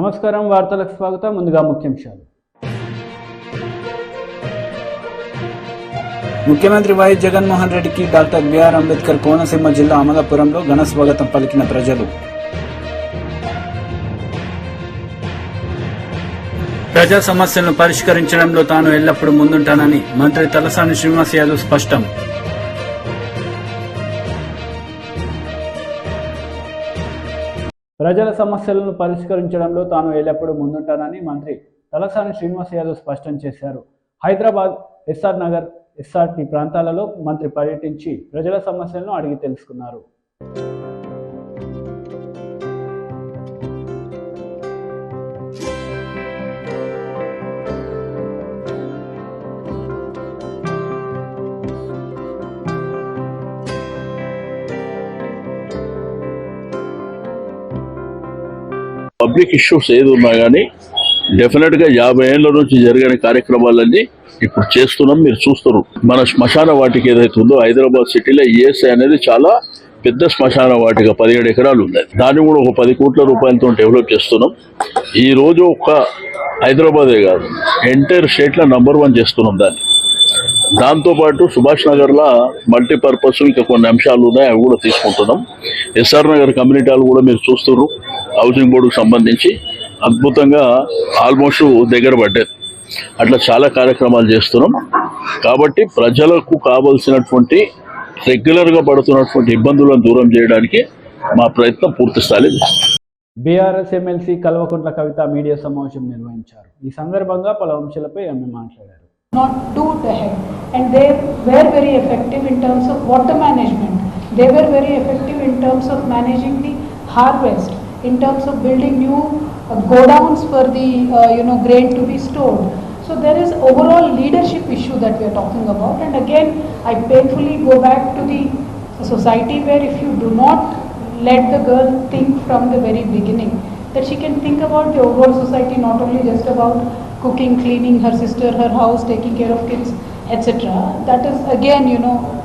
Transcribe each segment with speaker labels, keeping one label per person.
Speaker 1: నమస్కారం వార్తలకు స్వాగతం. ముందుగా ముఖ్యాంశాలు. ముఖ్యమంత్రి వైఎస్ జగన్మోహన్ రెడ్డికి డాక్టర్ బిఆర్ అంబేద్కర్ కోనసీమ జిల్లా అమలాపురంలో ఘన స్వాగతం పలికిన ప్రజలు. ప్రజా సమస్యలను పరిష్కరించడంలో తాను ఎల్లప్పుడూ ముందుంటానని మంత్రి తలసాని శ్రీనివాస్ యాదవ్ స్పష్టం. ప్రజల సమస్యలను పరిష్కరించడంలో తాను ఎల్లప్పుడూ ముందుంటానని మంత్రి తలసాని శ్రీనివాస్ యాదవ్ స్పష్టం చేశారు. హైదరాబాద్, ఎస్ఆర్ నగర్, ఎస్ఆర్టీ ప్రాంతాలలో మంత్రి పర్యటించి ప్రజల సమస్యలను అడిగి తెలుసుకున్నారు.
Speaker 2: పబ్లిక్ ఇష్యూస్ ఏది ఉన్నా కానీ డెఫినెట్గా 50 ఏళ్ల నుంచి జరిగిన కార్యక్రమాలన్నీ ఇప్పుడు చేస్తున్నాం. మీరు చూస్తారు, మన శ్మశాన వాటిక ఏదైతే ఉందో హైదరాబాద్ సిటీలో ఈఎస్ఐ అనేది చాలా పెద్ద శ్మశాన వాటిక, 17 ఎకరాలు ఉన్నాయి. దాన్ని కూడా ఒక 10 కోట్ల రూపాయలతో డెవలప్ చేస్తున్నాం. ఈ రోజు ఒక హైదరాబాదే కాదు, ఎంటైర్ స్టేట్లో నంబర్ 1 చేస్తున్నాం దాన్ని. దాంతోపాటు సుభాష్ నగర్లో మల్టీపర్పస్ ఇంకా కొన్ని అంశాలు ఉన్నాయి, అవి కూడా తీసుకుంటున్నాం. ఎస్ఆర్ నగర్ కమ్యూనిటీలు కూడా మీరు చూస్తున్నారు, హౌసింగ్ బోర్డుకు సంబంధించి అద్భుతంగా ఆల్మోస్ట్ దగ్గర పడ్డది. అట్లా చాలా కార్యక్రమాలు చేస్తున్నాం. కాబట్టి ప్రజలకు కావాల్సినటువంటి రెగ్యులర్గా పడుతున్నటువంటి ఇబ్బందులను దూరం చేయడానికి మా ప్రయత్నం పూర్తి స్థాయిలో.
Speaker 1: BRS MLC Kalvakuntla Kavitha media సమావేశం నిర్వహించారు. ఈ సందర్భంగా పలు అంశాలపై ఆమె మాట్లాడారు.
Speaker 3: Not too ahead, and they were very effective in terms of water management. They were very effective in terms of managing the harvest, in terms of building new godowns for the grain to be stored. So there is overall leadership issue that we are talking about. And again, I painfully go back to the society where if you do not let the girl think from the very beginning that she can think about the overall society, not only just about cooking, cleaning her sister, her house, taking care of kids, etc. That is again,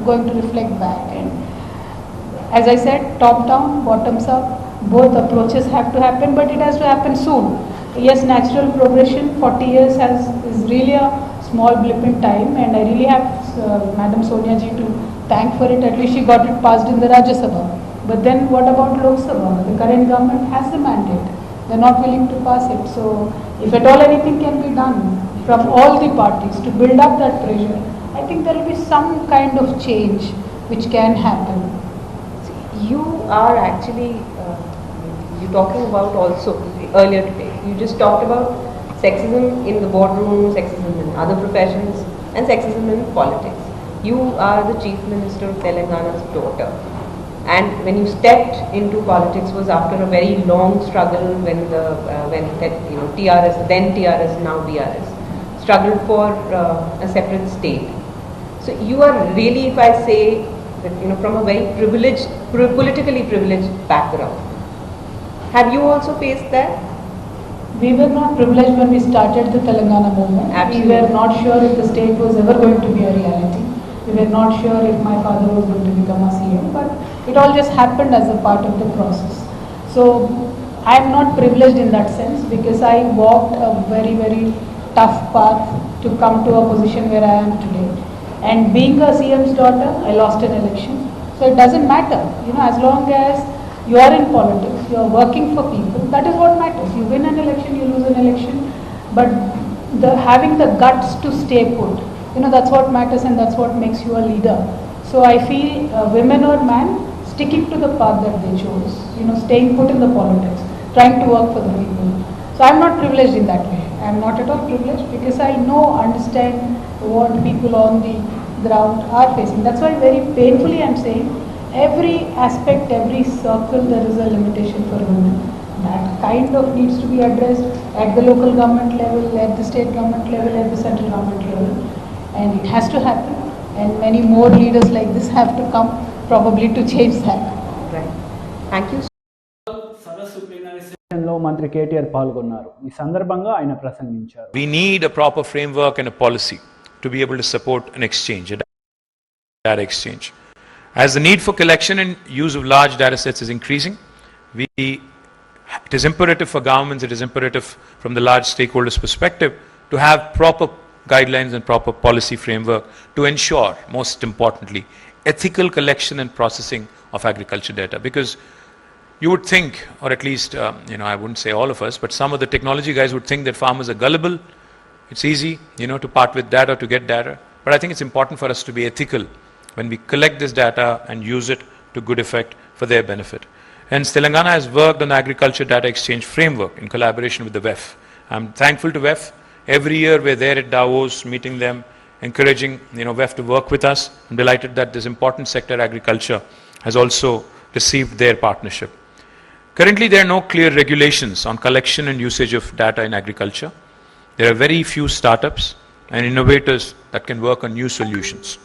Speaker 3: going to reflect back. And as I said, top down, bottoms up, both approaches have to happen, but it has to happen soon. Yes, natural progression, 40 years is really a small blip in time, and I really have Madam Sonia ji to thank for it. At least she got it passed in the Rajya Sabha. But then what about Lok Sabha? The current government has the mandate. They're not willing to pass it. So if at all anything can be done from all the parties to build up that pressure, I think there will be some kind of change which can happen.
Speaker 4: You are actually, you're talking about also earlier today, you just talked about sexism in the boardroom, sexism in other professions, and sexism in politics. You are the Chief Minister of Telangana's daughter. And when you stepped into politics was after a very long struggle when TRS, then TRS, now BRS, struggled for a separate state. So you are really, if I say that, from a very privileged, politically privileged background. Have you also faced that?
Speaker 3: We were not privileged when we started the Telangana movement.
Speaker 4: Absolutely.
Speaker 3: We were not sure if the state was ever going to be a reality. We were not sure if my father was going to become a CM, but it all just happened as a part of the process. So I am not privileged in that sense because I walked a very, very tough path to come to a position where I am today. And being a CM's daughter, I lost an election. So it doesn't matter, as long as you are in politics, you are working for people, that is what matters. You win an election, you lose an election, but having the guts to stay put, that's what matters, and that's what makes you a leader. So I feel women or man, sticking to the path that they chose, staying put in the politics, trying to work for the people. So I'm not privileged in that way. I'm not at all privileged because I understand what people on the ground are facing. That's why very painfully I'm saying every aspect, every circle, there is a limitation for women. That kind of needs to be addressed at the local government level, at the state government level, at the central government level. And it has to happen. And many more leaders like this have to come probably to change that.
Speaker 4: Right. Thank you.
Speaker 1: లో మంత్రి కేటీఆర్ పాల్గొన్నారు. ఈ సందర్భంగా ఆయన ప్రసంగించారు.
Speaker 5: We need a proper framework and a policy to be able to support an exchange, a data exchange. As the need for collection and use of large data sets is increasing, we it is imperative for governments, it is imperative from the large stakeholders' perspective to have proper guidelines and proper policy framework to ensure, most importantly, ethical collection and processing of agriculture data. Because you would think, or at least, I wouldn't say all of us, but some of the technology guys would think that farmers are gullible. It's easy, to part with data, to get data. But I think it's important for us to be ethical when we collect this data and use it to good effect for their benefit. Hence, Telangana has worked on the Agriculture Data Exchange Framework in collaboration with the WEF. I'm thankful to WEF. Every year we're there at Davos, meeting them, encouraging WEF to work with us. I'm delighted that this important sector, agriculture, has also received their partnership. Currently, there are no clear regulations on collection and usage of data in agriculture. There are very few startups and innovators that can work on new solutions.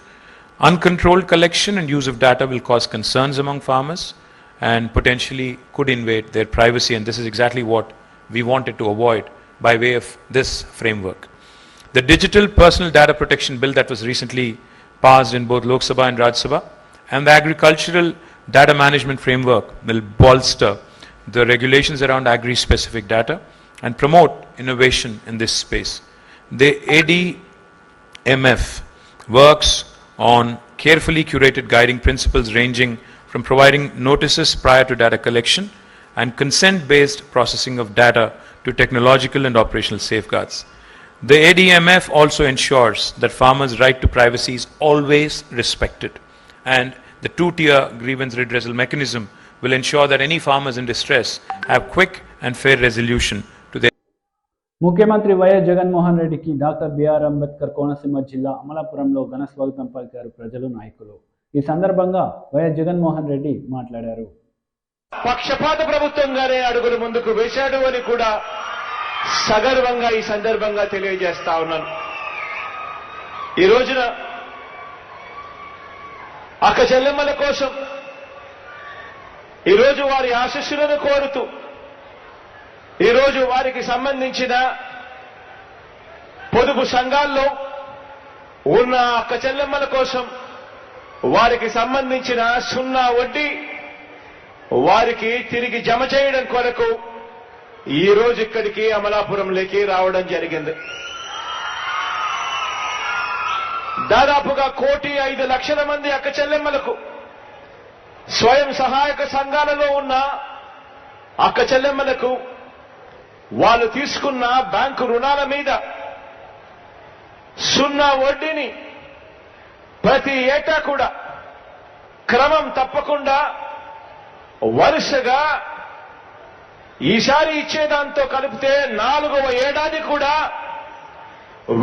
Speaker 5: Uncontrolled collection and use of data will cause concerns among farmers and potentially could invade their privacy, and this is exactly what we wanted to avoid by way of this framework. The Digital Personal Data Protection Bill that was recently passed in both Lok Sabha and Rajya Sabha, and the Agricultural Data Management Framework will bolster the regulations around agri-specific data and promote innovation in this space. The ADMF works on carefully curated guiding principles ranging from providing notices prior to data collection and consent-based processing of data to technological and operational safeguards. The ADMF also ensures that farmers' right to privacy is always respected, and the two-tier grievance redressal mechanism will ensure that any farmers in distress have quick and fair resolution to their.
Speaker 1: ముఖ్యమంత్రి YS Jaganmohan రెడ్డికి doctor BR Ambedkar Konaseema జిల్లా అమలాపురంలో ఘన స్వాగతం పలికారు ప్రజలు, నాయకులు. ఈ సందర్భంగా వైఎస్ జగన్మోహన్ రెడ్డి మాట్లాడారు.
Speaker 6: పక్షపాత ప్రభుత్వంగానే అడుగులు ముందుకు వేశాడు అని కూడా సగర్వంగా ఈ సందర్భంగా తెలియజేస్తా ఉన్నాను. ఈ రోజున అక్క చెల్లెమ్మల కోసం, ఈరోజు వారి ఆశీస్సులను కోరుతూ, ఈరోజు వారికి సంబంధించిన పొదుపు సంఘాల్లో ఉన్న అక్క చెల్లెమ్మల కోసం వారికి సంబంధించిన సున్నా వడ్డీ వారికి తిరిగి జమ చేయడం కొరకు ఈ రోజు ఇక్కడికి అమలాపురంలోకి రావడం జరిగింది. దాదాపుగా 1,05,00,000 మంది అక్క చెల్లెమ్మలకు, స్వయం సహాయక సంఘాలలో ఉన్న అక్క చెల్లెమ్మలకు వాళ్ళు తీసుకున్న బ్యాంకు రుణాల మీద సున్నా వడ్డీని ప్రతి ఏటా కూడా క్రమం తప్పకుండా వరుసగా ఈసారి ఇచ్చేదాంతో కలిపితే 4వ ఏడాది కూడా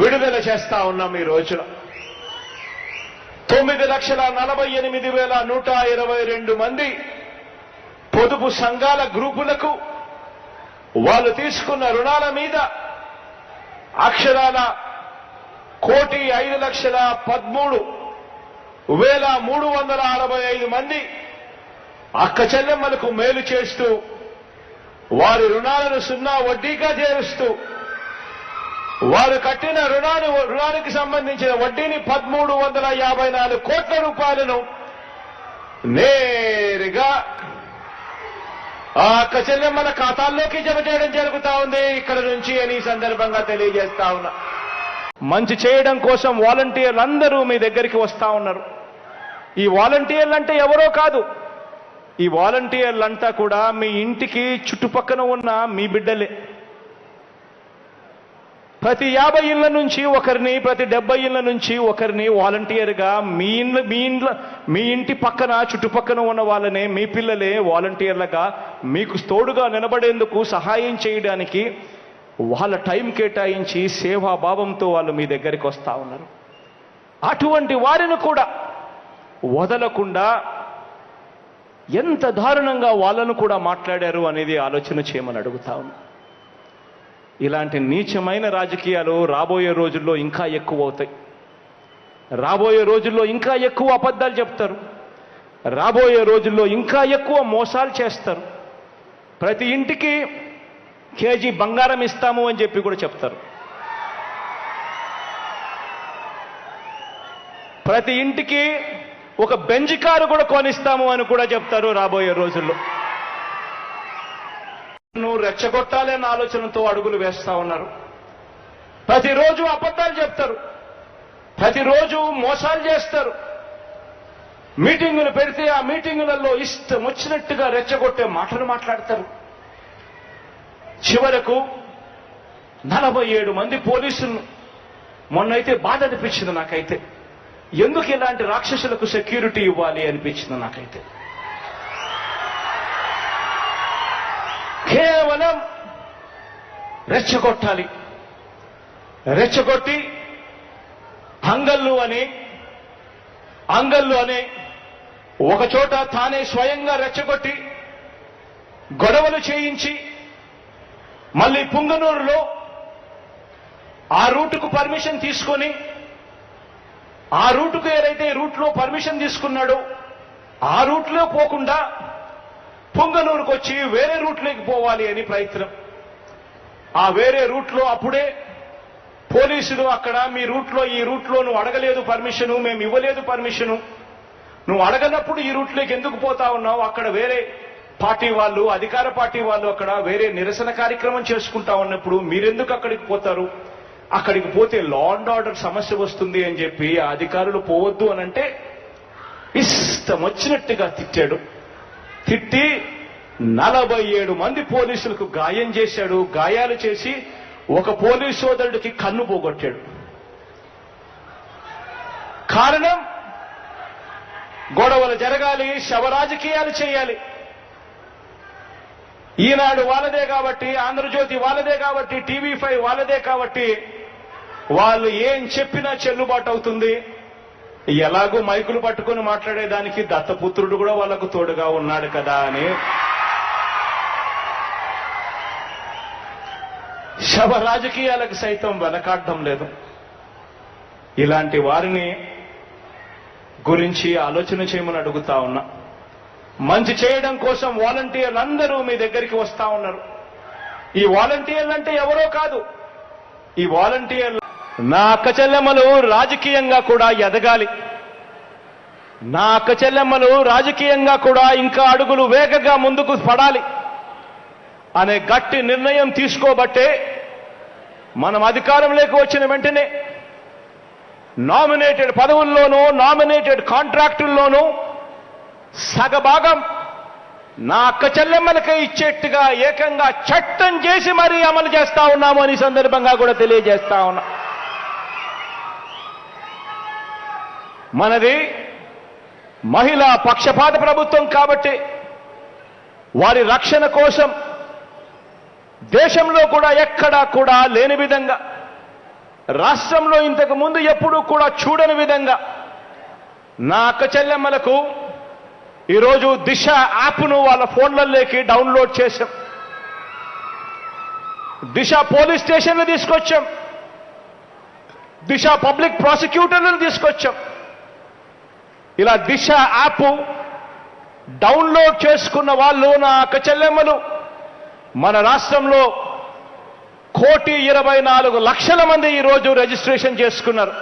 Speaker 6: విడుదల చేస్తా ఉన్నాం. ఈ రోజున 9,48,122 మంది పొదుపు సంఘాల గ్రూపులకు వాళ్ళు తీసుకున్న రుణాల మీద అక్షరాల 1,05,13,365 మంది అక్క చెల్లెమ్మలకు మేలు చేస్తూ, వారి రుణాలను సున్నా వడ్డీగా చేరుస్తూ, వారు కట్టిన రుణానికి సంబంధించిన వడ్డీని 1,354 కోట్ల రూపాయలను నేరుగా ఆ అక్క చెల్లెమ్మల ఖాతాల్లోకి జమ చేయడం జరుగుతా ఉంది ఇక్కడ నుంచి అని ఈ సందర్భంగా తెలియజేస్తా ఉన్నా. మంచి చేయడం కోసం వాలంటీర్లు అందరూ మీ దగ్గరికి వస్తా ఉన్నారు. ఈ వాలంటీర్లు అంటే ఎవరో కాదు, ఈ వాలంటీర్లంతా కూడా మీ ఇంటికి చుట్టుపక్కన ఉన్న మీ బిడ్డలే. ప్రతి 50 ఇళ్ల నుంచి ఒకరిని, ప్రతి 70 ఇళ్ల నుంచి ఒకరిని వాలంటీర్గా మీ ఇంటి పక్కన చుట్టుపక్కన ఉన్న వాళ్ళనే, మీ పిల్లలే వాలంటీర్లుగా మీకు తోడుగా నిలబడేందుకు, సహాయం చేయడానికి వాళ్ళ టైం కేటాయించి సేవాభావంతో వాళ్ళు మీ దగ్గరికి వస్తా ఉన్నారు. అటువంటి వారిని కూడా వదలకుండా ఎంత దారుణంగా వాళ్ళను కూడా మాట్లాడారు అనేది ఆలోచన చేయమని అడుగుతా ఉన్నా. ఇలాంటి నీచమైన రాజకీయాలు రాబోయే రోజుల్లో ఇంకా ఎక్కువ అవుతాయి. రాబోయే రోజుల్లో ఇంకా ఎక్కువ అబద్ధాలు చెప్తారు. రాబోయే రోజుల్లో ఇంకా ఎక్కువ మోసాలు చేస్తారు. ప్రతి ఇంటికి కేజీ బంగారం ఇస్తాము అని చెప్పి కూడా చెప్తారు. ప్రతి ఇంటికి ఒక బెంజ్ కారు కూడా కొనిస్తాము అని కూడా చెప్తారు రాబోయే రోజుల్లో. రెచ్చగొట్టాలి అన్న ఆలోచనతో అడుగులు వేస్తా ఉన్నారు. ప్రతిరోజు అబద్ధాలు చెప్తారు, ప్రతిరోజు మోసాలు చేస్తారు. మీటింగులు పెడితే ఆ మీటింగులలో ఇష్టం వచ్చినట్టుగా రెచ్చగొట్టే మాటలు మాట్లాడతారు. చివరకు 47 మంది పోలీసులను మొన్నైతే బాధ అనిపించింది నాకైతే. ఎందుకు ఇలాంటి రాక్షసులకు సెక్యూరిటీ ఇవ్వాలి అనిపించింది నాకైతే. కేవలం రెచ్చగొట్టాలి, రెచ్చగొట్టి అంగళ్ళు అనే ఒక చోట తానే స్వయంగా రెచ్చగొట్టి గొడవలు చేయించి మళ్ళీ పుంగనూరులో ఆ రూటుకు పర్మిషన్ తీసుకొని ఆ రూటుకు ఏదైతే రూట్లో పర్మిషన్ తీసుకున్నాడో ఆ రూట్లో పోకుండా పుంగనూరుకు వచ్చి వేరే రూట్లోకి పోవాలి అని ప్రయత్నం. ఆ వేరే రూట్లో అప్పుడే పోలీసులు అక్కడ మీ రూట్లో ఈ రూట్లో నువ్వు అడగలేదు పర్మిషను, మేము ఇవ్వలేదు పర్మిషను, నువ్వు అడగనప్పుడు ఈ రూట్లోకి ఎందుకు పోతా ఉన్నావు, అక్కడ వేరే పార్టీ వాళ్ళు అధికార పార్టీ వాళ్ళు అక్కడ వేరే నిరసన కార్యక్రమం చేసుకుంటా ఉన్నప్పుడు మీరెందుకు అక్కడికి పోతారు, అక్కడికి పోతే లా అండ్ ఆర్డర్ సమస్య వస్తుంది అని చెప్పి ఆ అధికారులు పోవద్దు అనంటే ఇష్టం వచ్చినట్టుగా తిట్టాడు. తిట్టి 47 మంది పోలీసులకు గాయం చేశాడు. గాయాలు చేసి ఒక పోలీసు సోదరుడికి కన్ను పోగొట్టాడు. కారణం గొడవలు జరగాలి, శవ రాజకీయాలు చేయాలి. ఈనాడు వాళ్ళదే కాబట్టి, ఆంధ్రజ్యోతి వాళ్ళదే కాబట్టి, టీవీ5 వాళ్ళదే కాబట్టి వాళ్ళు ఏం చెప్పినా చెల్లుబాటు అవుతుంది. ఎలాగూ మైకులు పట్టుకుని మాట్లాడేదానికి దత్తపుత్రుడు కూడా వాళ్ళకు తోడుగా ఉన్నాడు కదా అని శవ రాజకీయాలకు సైతం వెనకాడడం లేదు. ఇలాంటి వారిని గురించి ఆలోచన చేయమని అడుగుతా ఉన్నా. మంచి చేయడం కోసం వాలంటీర్లు అందరూ మీ దగ్గరికి వస్తా ఉన్నారు. ఈ వాలంటీర్లు అంటే ఎవరో కాదు, ఈ వాలంటీర్లు నా అక్క చెల్లెమ్మలు రాజకీయంగా కూడా ఎదగాలి, నా అక్క చెల్లెమ్మలు రాజకీయంగా కూడా ఇంకా అడుగులు వేగంగా ముందుకు పడాలి అనే గట్టి నిర్ణయం తీసుకోబట్టే మనం అధికారంలోకి వచ్చిన వెంటనే నామినేటెడ్ పదవుల్లోనూ నామినేటెడ్ కాంట్రాక్టుల్లోనూ సగభాగం నా అక్క చెల్లెమ్మలకే ఇచ్చేట్టుగా ఏకంగా చట్టం చేసి మరీ అమలు చేస్తా ఉన్నాము అని సందర్భంగా కూడా తెలియజేస్తా ఉన్నా. మనది మహిళా పక్షపాత ప్రభుత్వం కాబట్టి వారి రక్షణ కోసం దేశంలో కూడా ఎక్కడా కూడా లేని విధంగా, రాష్ట్రంలో ఇంతకు ముందు ఎప్పుడూ కూడా చూడని విధంగా నా అక్క చెల్లెమ్మలకు ఈరోజు దిశ యాప్ను వాళ్ళ ఫోన్లలోకి డౌన్లోడ్ చేశాం. దిశ పోలీస్ స్టేషన్లు తీసుకొచ్చాం, దిశ పబ్లిక్ ప్రాసిక్యూటర్లను తీసుకొచ్చాం. ఇలా దిశ యాప్ డౌన్లోడ్ చేసుకున్న వాళ్ళు నా అక్క చెల్లెమ్మలు మన రాష్ట్రంలో 1,24,00,000 మంది ఈరోజు రిజిస్ట్రేషన్ చేసుకున్నారు.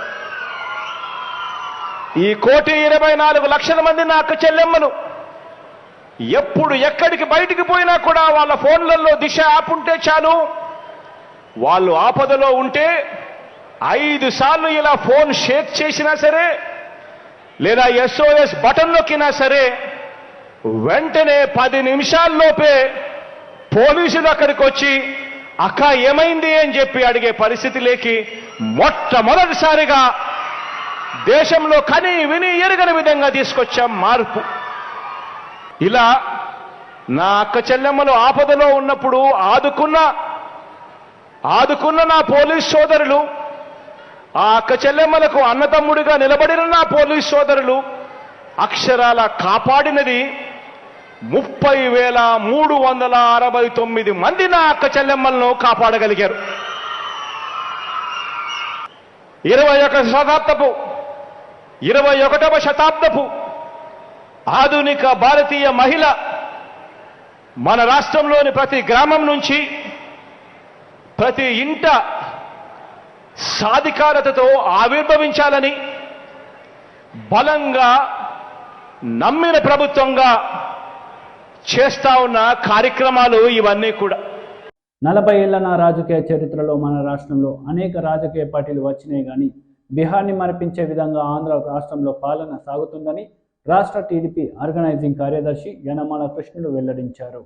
Speaker 6: ఈ 1,24,00,000 మంది నా అక్క చెల్లెమ్మలు ఎప్పుడు ఎక్కడికి బయటికి పోయినా కూడా వాళ్ళ ఫోన్లలో దిశ యాప్ ఉంటే చాలు, వాళ్ళు ఆపదలో ఉంటే 5 సార్లు ఇలా ఫోన్ షేక్ చేసినా సరే లేదా SOS బటన్ నొక్కినా సరే వెంటనే 10 నిమిషాల్లోపే పోలీసులు అక్కడికి వచ్చి అక్క ఏమైంది అని చెప్పి అడిగే పరిస్థితిలోకి మొట్టమొదటిసారిగా దేశంలో కని విని ఎరగని విధంగా తీసుకొచ్చాం మార్పు. ఇలా నా అక్క చెల్లెమ్మలు ఆపదలో ఉన్నప్పుడు ఆదుకున్న నా పోలీస్ సోదరులు, ఆ అక్క చెల్లెమ్మలకు అన్నతమ్ముడిగా నిలబడిన నా పోలీస్ సోదరులు అక్షరాల కాపాడినది 30,369 మంది నా అక్క చెల్లెమ్మలను కాపాడగలిగారు. 21వ శతాబ్దపు ఆధునిక భారతీయ మహిళ మన రాష్ట్రంలోని ప్రతి గ్రామం నుంచి ప్రతి ఇంట సాధికారతతో ఆవిర్భవించాలని బలంగా నమ్మిన ప్రభుత్వంగా చేస్తా ఉన్న కార్యక్రమాలు ఇవన్నీ కూడా.
Speaker 1: 40 ఏళ్ల నా రాజకీయ చరిత్రలో మన రాష్ట్రంలో అనేక రాజకీయ పార్టీలు వచ్చినాయి కానీ బీహార్ని మరిపించే విధంగా ఆంధ్ర రాష్ట్రంలో పాలన సాగుతుందని రాష్ట్ర టీడీపీ ఆర్గనైజింగ్ కార్యదర్శి యనమల కృష్ణుడు వెల్లడించారు.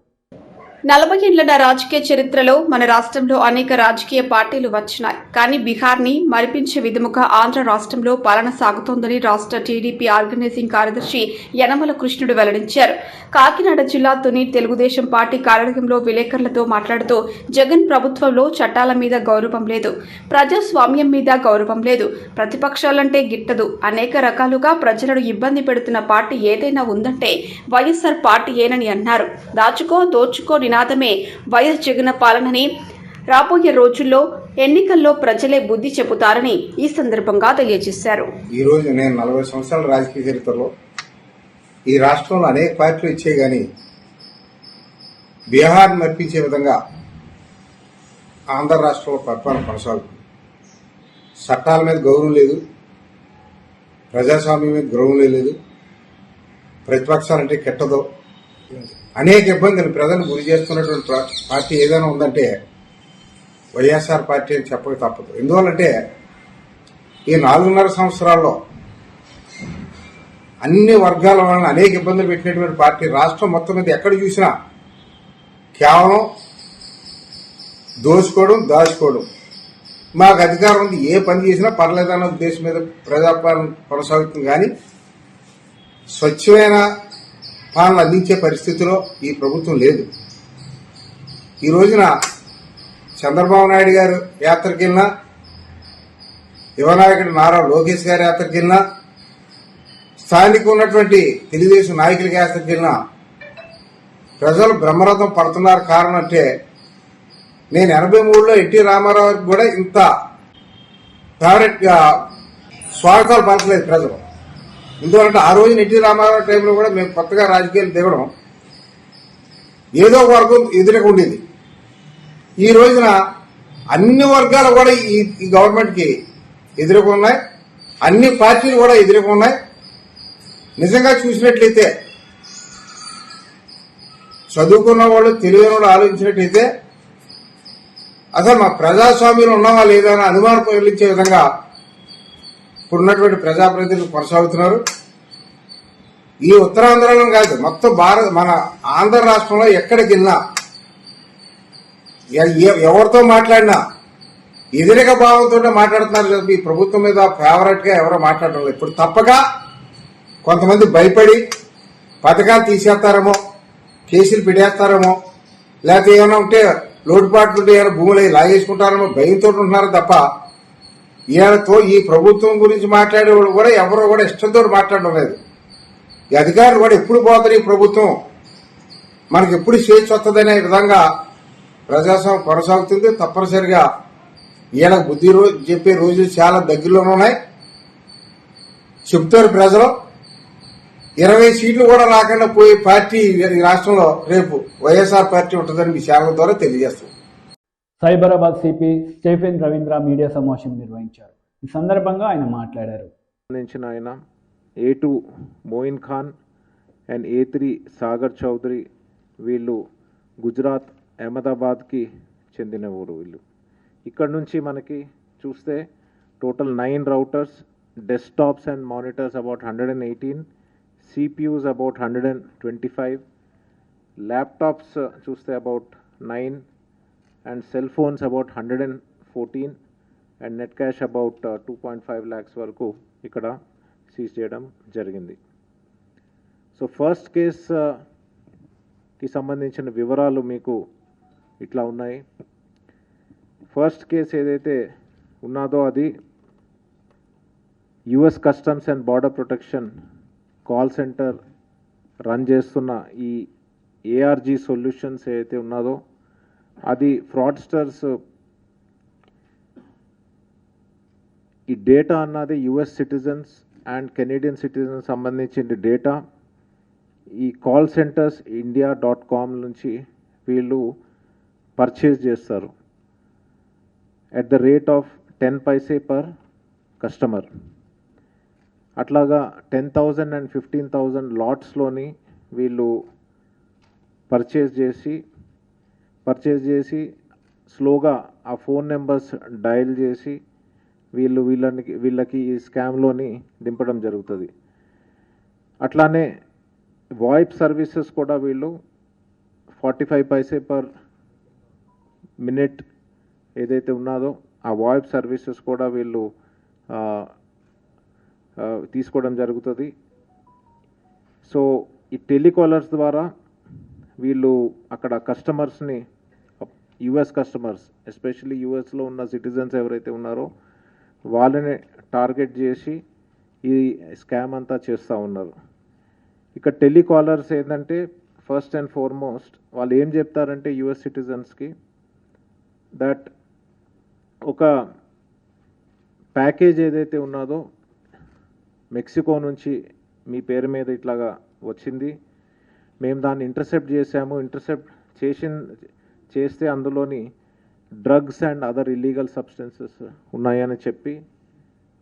Speaker 7: 40 ఏళ్ల రాజకీయ చరిత్రలో మన రాష్ట్రంలో అనేక రాజకీయ పార్టీలు వచ్చినాయి కానీ బీహార్ని మరిపించే విధముగా ఆంధ్ర రాష్ట్రంలో పాలన సాగుతోందని రాష్ట్ర టీడీపీ ఆర్గనైజింగ్ కార్యదర్శి యనమల కృష్ణుడు వెల్లడించారు. కాకినాడ జిల్లా తుని తెలుగుదేశం పార్టీ కార్యాలయంలో విలేకరులతో మాట్లాడుతూ జగన్ ప్రభుత్వంలో చట్టాల మీద గౌరవం లేదు, ప్రజాస్వామ్యం మీద గౌరవం లేదు, ప్రతిపక్షాలంటే గిట్టదు, అనేక రకాలుగా ప్రజలను ఇబ్బంది పెడుతున్న పార్టీ ఏదైనా ఉందంటే వైఎస్ఆర్ పార్టీయేనని అన్నారు. దాచుకో దోచుకో నినాదమే వైఎస్ జగన్ పాలనని, రాబోయే రోజుల్లో ఎన్నికల్లో ప్రజలే బుద్ధి చెబుతారని ఈ సందర్భంగా తెలియజేశారు.
Speaker 8: ఈ రోజు నేను 40 సంవత్సరాల రాజకీయ చరిత్రలో ఈ రాష్ట్రంలో అనేక పార్టీలు ఇచ్చాయి కానీ బీహార్ మర్పించే విధంగా ఆంధ్ర రాష్ట్రంలో పరిపాలన కొనసాగుతుంది. చట్టాల మీద గౌరవం లేదు, ప్రజాస్వామ్యం మీద గౌరవం లేదు, ప్రతిపక్షాలంటే కెట్టదో, అనేక ఇబ్బందులు ప్రజలను గురి చేస్తున్నటువంటి పార్టీ ఏదైనా ఉందంటే వైఎస్ఆర్ పార్టీ అని చెప్పక తప్పదు. ఎందువల్లంటే ఈ 4.5 సంవత్సరాల్లో అన్ని వర్గాల వలన అనేక ఇబ్బందులు పెట్టినటువంటి పార్టీ రాష్ట్రం మొత్తం మీద ఎక్కడ చూసినా కేవలం దోచుకోవడం దాచుకోవడం, మాకు అధికారం ఉంది ఏ పని చేసినా పర్లేదన్న ఉద్దేశం మీద ప్రజాపాలన కొనసాగుతుంది కానీ స్వచ్ఛమైన పాలన అందించే పరిస్థితిలో ఈ ప్రభుత్వం లేదు. ఈ రోజున చంద్రబాబు నాయుడు గారు యాత్రకి వెళ్ళినా, యువనాయకుడు నారా లోకేష్ గారి యాత్రకి వెళ్ళినా, స్థానిక ఉన్నటువంటి తెలుగుదేశం నాయకులకి యాత్రకి వెళ్ళినా ప్రజలు బ్రహ్మరథం పడుతున్నారు. కారణం అంటే నేను 83లో ఎన్టీ రామారావుకి కూడా ఇంత ఫేవరెట్ స్వాగతాలు పలకలేదు ప్రజలు. ఎందుకంటే ఆ రోజున ఎన్టీ రామారావు టైంలో కూడా మేము కొత్తగా రాజకీయాలు దిగడం ఏదో ఒక వర్గం ఎదురుగా ఉండేది. ఈ రోజున అన్ని వర్గాలు కూడా ఈ గవర్నమెంట్కి ఎదురుగా ఉన్నాయి, అన్ని పార్టీలు కూడా ఎదురుగా ఉన్నాయి. నిజంగా చూసినట్లయితే చదువుకున్న వాళ్ళు తెలియని వాళ్ళు ఆలోచించినట్లయితే అసలు మా ప్రజాస్వామ్యంలో ఉన్నావా లేదా అని అనుమానం కలిగించే విధంగా ఇప్పుడున్నటువంటి ప్రజాప్రతినిధులు కొనసాగుతున్నారు. ఈ ఉత్తరాంధ్రలో కాదు, మొత్తం మన ఆంధ్ర రాష్ట్రంలో ఎక్కడికి వెళ్ళినా ఎవరితో మాట్లాడినా ఎదురిక భావంతో మాట్లాడుతున్నారు. ఈ ప్రభుత్వం మీద ఫేవరెట్ గా ఎవరో మాట్లాడడం లేదు. ఇప్పుడు తప్పక కొంతమంది భయపడి పథకాలు తీసేస్తారేమో, కేసులు పెట్టేస్తారేమో, లేకపోతే ఏమైనా ఉంటే లోటుపాట్లు ఉంటే ఏమైనా భూములు లాగేసుకుంటారేమో భయంతో ఉంటున్నారు తప్ప ఈయనతో ఈ ప్రభుత్వం గురించి మాట్లాడేవాళ్ళు కూడా ఎవరో కూడా ఇష్టంతో మాట్లాడడం లేదు. ఈ అధికారులు కూడా ఎప్పుడు పోతారు, ఈ ప్రభుత్వం మనకి ఎప్పుడు స్వేచ్ఛ వస్తుందనే విధంగా ప్రజాస్వామ్యం కొనసాగుతుంది. తప్పనిసరిగా ఈయనకు బుద్ధి చెప్పే రోజులు చాలా దగ్గరలోనే ఉన్నాయి. చెప్తారు ప్రజలు 20 సీట్లు కూడా రాకుండా పోయే పార్టీ ఈ రాష్ట్రంలో రేపు వైఎస్ఆర్ పార్టీ ఉంటుందని మీ ఛానల్ ద్వారా తెలియజేస్తాం.
Speaker 1: Cyberabad CP Stephen Ravindra media సమావేశం నిర్వహించారు. ఈ సందర్భంగా ఆయన మాట్లాడారు.
Speaker 9: ఆయన A2 Moin Khan and A3 Sagar Chaudhary వీళ్ళు గుజరాత్ అహ్మదాబాద్కి చెందిన ఊరు. వీళ్ళు ఇక్కడ నుంచి మనకి చూస్తే total 9 routers, desktops and monitors about 118, CPUs about 125, laptops చూస్తే about 9 and cell phones about 114 and net cash about 2.5 lakhs వరకు ఇక్కడ సీజ్ చేయడం జరిగింది. సో ఫస్ట్ కేస్కి సంబంధించిన వివరాలు మీకు ఇట్లా ఉన్నాయి. ఫస్ట్ కేసు ఏదైతే ఉన్నదో అది US customs and border protection call centre run చేస్తున్న ఈ ARG సొల్యూషన్స్ ఏదైతే ఉన్నదో అది ఫ్రాడ్స్టర్స్ ఈ డేటా అన్నది US citizens and Canadian citizens సంబంధించిన డేటా ఈ కాల్ సెంటర్స్ india.com నుంచి వీళ్ళు పర్చేజ్ చేస్తారు at the rate of 10 paise per customer. అట్లాగా 10,000 and 15,000 లాట్స్లోని వీళ్ళు పర్చేజ్ చేసి స్లోగా ఆ ఫోన్ నెంబర్స్ డయల్ చేసి వీళ్ళకి ఈ స్కామ్లోని దింపడం జరుగుతుంది. అట్లానే వాయిప్ సర్వీసెస్ కూడా వీళ్ళు 45 పైసే పర్ మినిట్ ఏదైతే ఉన్నదో ఆ వాయిప్ సర్వీసెస్ కూడా వీళ్ళు తీసుకోవడం జరుగుతుంది. సో ఈ టెలికాలర్స్ ద్వారా వీళ్ళు అక్కడ కస్టమర్స్ని, యుఎస్ కస్టమర్స్, ఎస్పెషల్లీ యుఎస్లో ఉన్న సిటిజన్స్ ఎవరైతే ఉన్నారో వాళ్ళని టార్గెట్ చేసి ఈ స్కామ్ అంతా చేస్తూ ఉన్నారు. ఇక టెలికాలర్స్ ఏంటంటే ఫస్ట్ అండ్ ఫార్మోస్ట్ వాళ్ళు ఏం చెప్తారంటే యుఎస్ సిటిజన్స్కి దట్ ఒక ప్యాకేజ్ ఏదైతే ఉన్నదో మెక్సికో నుంచి మీ పేరు మీద ఇట్లాగా వచ్చింది, మేము దాన్ని ఇంటర్సెప్ట్ చేసాము, చేస్తే అందులోని drugs and other illegal substances ఉన్నాయని చెప్పి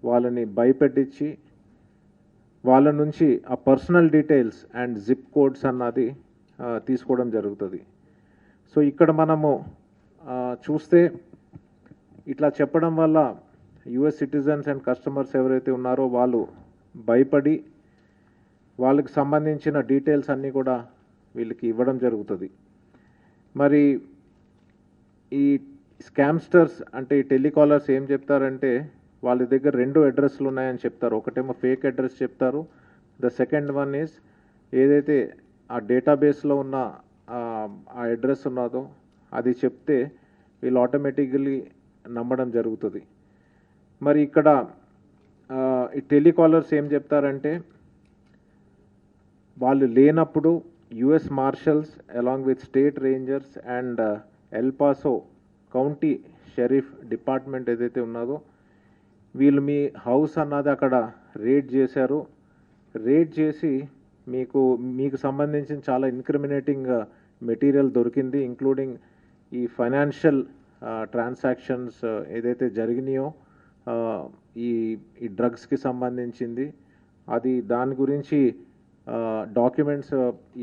Speaker 9: వాళ్ళని భయపెట్టించి వాళ్ళ నుంచి ఆ personal details and zip codes అన్నది తీసుకోవడం జరుగుతుంది. సో ఇక్కడ మనము చూస్తే ఇట్లా చెప్పడం వల్ల యుఎస్ సిటిజన్స్ అండ్ కస్టమర్స్ ఎవరైతే ఉన్నారో వాళ్ళు భయపడి వాళ్ళకి సంబంధించిన డీటెయిల్స్ అన్నీ కూడా వీళ్ళకి ఇవ్వడం జరుగుతుంది. మరి ఈ స్కామ్స్టర్స్ అంటే ఈ టెలికాలర్స్ ఏం చెప్తారంటే వాళ్ళ దగ్గర 2 అడ్రస్లు ఉన్నాయని చెప్తారు. ఒకటేమో ఫేక్ అడ్రస్ చెప్తారు. ద సెకండ్ వన్ ఈజ్ ఏదైతే ఆ డేటాబేస్లో ఉన్న ఆ అడ్రస్ ఉన్నదో అది చెప్తే వీళ్ళు ఆటోమేటికలీ నమ్మడం జరుగుతుంది. మరి ఇక్కడ ఈ టెలికాలర్స్ ఏం చెప్తారంటే వాళ్ళు లేనప్పుడు US marshals along with state Rangers and L Paso county sheriff department ఏదైతే ఉన్నదో వీళ్ళు మీ హౌస్ అన్నది అక్కడ రేడ్ చేశారు. రేడ్ చేసి మీకు సంబంధించిన చాలా ఇన్క్రిమినేటింగ్ మెటీరియల్ దొరికింది, ఇంక్లూడింగ్ ఈ ఫైనాన్షియల్ ట్రాన్సాక్షన్స్ ఏదైతే జరిగినాయో ఈ డ్రగ్స్కి సంబంధించింది అది దాని గురించి డాక్యుమెంట్స్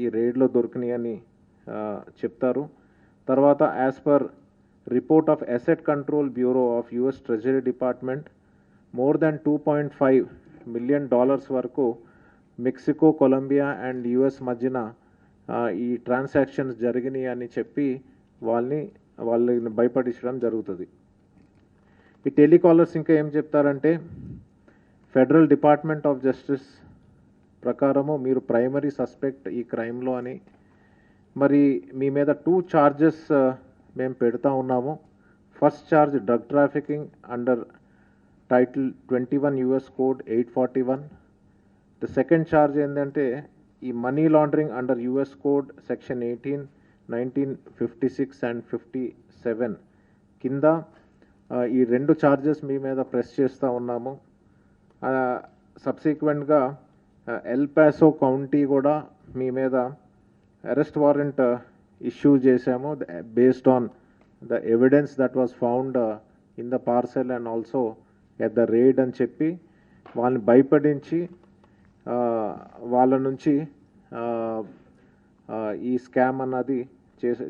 Speaker 9: ఈ రేడ్లో దొరికినాయని చెప్తారు. తర్వాత as per report of asset control bureau of US treasury department more than $2.5 million వరకు మెక్సికో, కొలంబియా అండ్ యుఎస్ మధ్యన ఈ ట్రాన్సాక్షన్స్ జరిగినాయి అని చెప్పి వాళ్ళని భయపడించడం జరుగుతుంది. ఈ టెలికాలర్స్ ఇంకా ఏం చెప్తారంటే ఫెడరల్ డిపార్ట్మెంట్ ఆఫ్ జస్టిస్ ప్రకారము మీరు ప్రైమరీ సస్పెక్ట్ ఈ క్రైమ్లో అని, మరి మీ మీద 2 charges మేము పెడతా ఉన్నాము. First charge drug trafficking under title 21 US code 841. The second charge ఏంటంటే ఈ money laundering under US code section 18, 1956 and 57 కింద ఈ 2 ఛార్జెస్ మీ మీద ప్రెస్ చేస్తూ ఉన్నాము. సబ్సిక్వెంట్గా ఎల్ పాసో కౌంటీ కూడా మీ మీద అరెస్ట్ వారెంట్ ఇష్యూ చేశాము based on the evidence that was found in the parcel and also at the raid అని చెప్పి వాళ్ళని భయపడించి వాళ్ళ నుంచి ఈ స్కామ్ అన్నది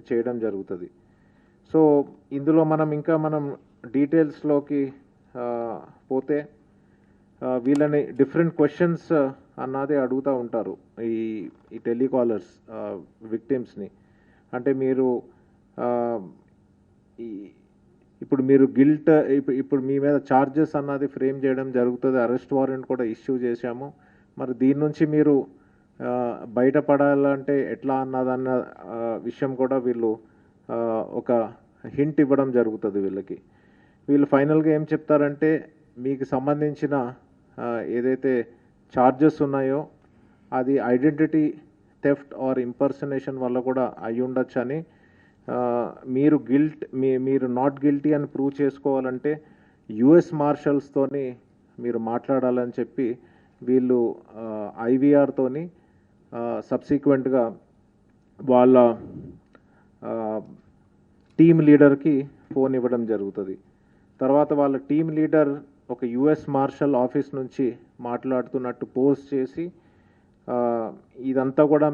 Speaker 9: చేయడం జరుగుతుంది. సో ఇందులో మనం డీటెయిల్స్లోకి పోతే వీళ్ళని డిఫరెంట్ క్వశ్చన్స్ అన్నది అడుగుతూ ఉంటారు ఈ టెలికాలర్స్ విక్టిమ్స్ని. అంటే ఇప్పుడు మీరు ఇప్పుడు మీ మీద ఛార్జెస్ అన్నది ఫ్రేమ్ చేయడం జరుగుతుంది, అరెస్ట్ వారెంట్ కూడా ఇష్యూ చేశాము, మరి దీని నుంచి మీరు బయటపడాలంటే ఎట్లా అన్నదన్న విషయం కూడా వీళ్ళు ఒక హింట్ ఇవ్వడం జరుగుతుంది వీళ్ళు ఫైనల్గా ఏం చెప్తారంటే మీకు సంబంధించిన ఏదైతే ఛార్జెస్ ఉన్నాయో అది ఐడెంటిటీ థెఫ్ట్ ఆర్ ఇంపర్సనేషన్ వల్ల కూడా అయి ఉండొచ్చని, మీరు నాట్ గిల్టీ అని ప్రూవ్ చేసుకోవాలంటే యుఎస్ మార్షల్స్తోని మీరు మాట్లాడాలని చెప్పి వీళ్ళు ఐవీఆర్తోని సబ్సిక్వెంట్గా వాళ్ళ టీమ్ లీడర్కి ఫోన్ ఇవ్వడం జరుగుతుంది. తర్వాత వాళ్ళ టీమ్ లీడర్ ఒక యుఎస్ మార్షల్ ఆఫీస్ నుంచి మాట్లాడుతున్నట్టు పోస్ట్ చేసి ఇదంతా కూడా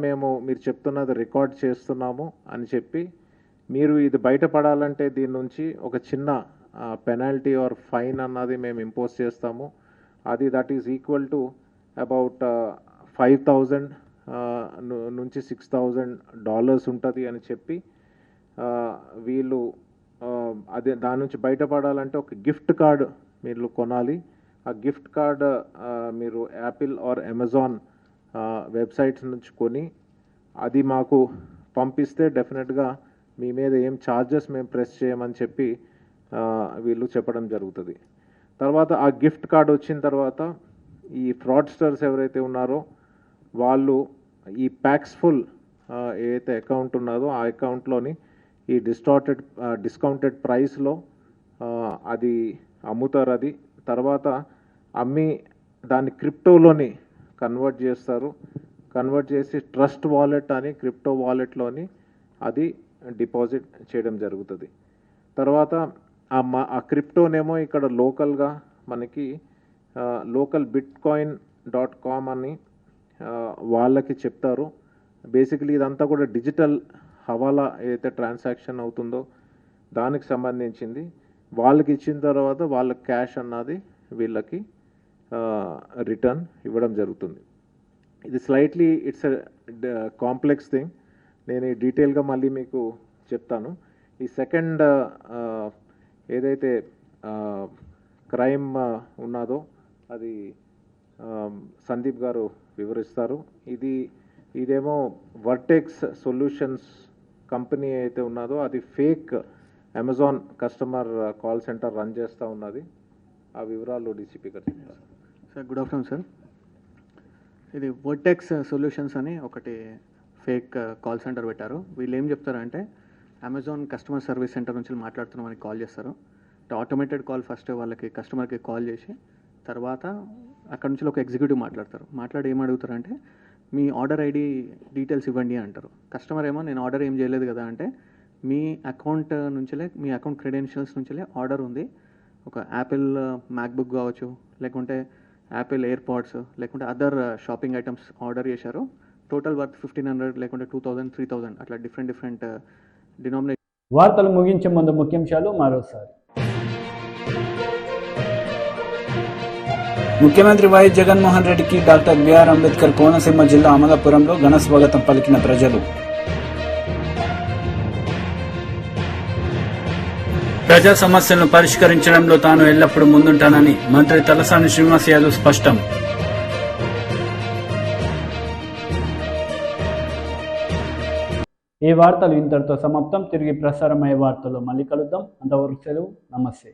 Speaker 9: మీరు చెప్తున్నది రికార్డ్ చేస్తున్నాము అని చెప్పి మీరు ఇది బయటపడాలంటే దీని నుంచి ఒక చిన్న పెనాల్టీ ఆర్ ఫైన్ అన్నది మేము ఇంపోజ్ చేస్తాము. అది that is equal to about 5,000 నుంచి $6,000 ఉంటుంది అని చెప్పి వీళ్ళు అదే దాని నుంచి బయటపడాలంటే ఒక గిఫ్ట్ కార్డ్ మీరు కొనాలి. ఆ గిఫ్ట్ కార్డ్ మీరు యాపిల్ ఆర్ అమెజాన్ వెబ్సైట్స్ నుంచి కొని అది మాకు పంపిస్తే డెఫినెట్గా మీ మీద ఏం ఛార్జెస్ మేము ప్రెస్ చేయమని చెప్పి వీళ్ళు చెప్పడం జరుగుతుంది. తర్వాత ఆ గిఫ్ట్ కార్డ్ వచ్చిన తర్వాత ఈ ఫ్రాడ్స్టర్స్ ఎవరైతే ఉన్నారో వాళ్ళు ఈ ప్యాక్స్ఫుల్ ఏదైతే అకౌంట్ ఉన్నదో ఆ అకౌంట్లోని ఈ డిస్కౌంటెడ్ ప్రైస్లో అది అమ్ముతారు. అది తర్వాత అమ్మి దాన్ని క్రిప్టోలోని కన్వర్ట్ చేస్తారు. కన్వర్ట్ చేసి ట్రస్ట్ వాలెట్ అని క్రిప్టో వాలెట్లోని అది డిపాజిట్ చేయడం జరుగుతుంది. తర్వాత ఆ క్రిప్టోనేమో ఇక్కడ లోకల్గా మనకి లోకల్ bitcoin.com అని వాళ్ళకి చెప్తారు. బేసికలీ ఇదంతా కూడా డిజిటల్ హవాలా ఏదైతే ట్రాన్సాక్షన్ అవుతుందో దానికి సంబంధించింది. వాళ్ళకి ఇచ్చిన తర్వాత వాళ్ళ క్యాష్ అన్నది వీళ్ళకి రిటర్న్ ఇవ్వడం జరుగుతుంది. ఇది స్లైట్లీ ఇట్స్ కాంప్లెక్స్ థింగ్. నేను డీటెయిల్గా మళ్ళీ మీకు చెప్తాను. ఈ సెకండ్ ఏదైతే క్రైమ్ ఉన్నదో అది సందీప్ గారు వివరిస్తారు. ఇదేమో వర్టెక్స్ సొల్యూషన్స్ కంపెనీ అయితే ఉన్నదో అది fake Amazon customer call centre run చేస్తూ ఉన్నది. ఆ వివరాలు డీసీపీ గారు చెప్తారు.
Speaker 10: Sir good afternoon sir. ఇది వర్టెక్స్ సొల్యూషన్స్ అని ఒకటి ఫేక్ కాల్ సెంటర్ పెట్టారు. వీళ్ళు ఏం చెప్తారంటే అమెజాన్ కస్టమర్ సర్వీస్ సెంటర్ నుంచి మాట్లాడుతున్నామని కాల్ చేస్తారు. ఆటోమేటెడ్ కాల్ ఫస్ట్ వాళ్ళకి కస్టమర్కి కాల్ చేసి తర్వాత అక్కడ నుంచి ఒక ఎగ్జిక్యూటివ్ మాట్లాడి ఏం అడుగుతారంటే మీ ఆర్డర్ ఐడి డీటెయిల్స్ ఇవ్వండి అంటారు. కస్టమర్ ఏమో నేను ఆర్డర్ ఏం చేయలేదు కదా అంటే మీ అకౌంట్ నుంచిలే మీ అకౌంట్ క్రెడెన్షియల్స్ నుంచిలే ఆర్డర్ ఉంది. ఒక యాపిల్ మ్యాక్బుక్ కావచ్చు, లేకుంటే యాపిల్ ఎయిర్పాడ్స్, లేకుంటే అదర్ షాపింగ్ ఐటమ్స్ ఆర్డర్ చేశారు. టోటల్ వర్త్ 1,500 లేకుంటే 2,000 3,000 అట్లా డిఫరెంట్ డినామినేషన్.
Speaker 1: వార్తలు ముగించే ముందు ముఖ్యాంశాలు మరోసారి. ముఖ్యమంత్రి వైఎస్ జగన్మోహన్ రెడ్డికి డాక్టర్ బిఆర్ అంబేద్కర్ కోనసీమ జిల్లా అమలాపురంలో ఘన స్వాగతం పలికిన ప్రజలు. ప్రజా సమస్యలను పరిష్కరించడంలో తాను ఎల్లప్పుడూ ముందుంటానని మంత్రి తలసాని శ్రీనివాస్ యాదవ్ స్పష్టం. ఈ వార్తలు ఇంతటితో సమాప్తం. తిరిగి ప్రసారమయ్యే వార్తల్లో మళ్ళీ కలుద్దాం. అంతవరకు సెలవు. నమస్తే.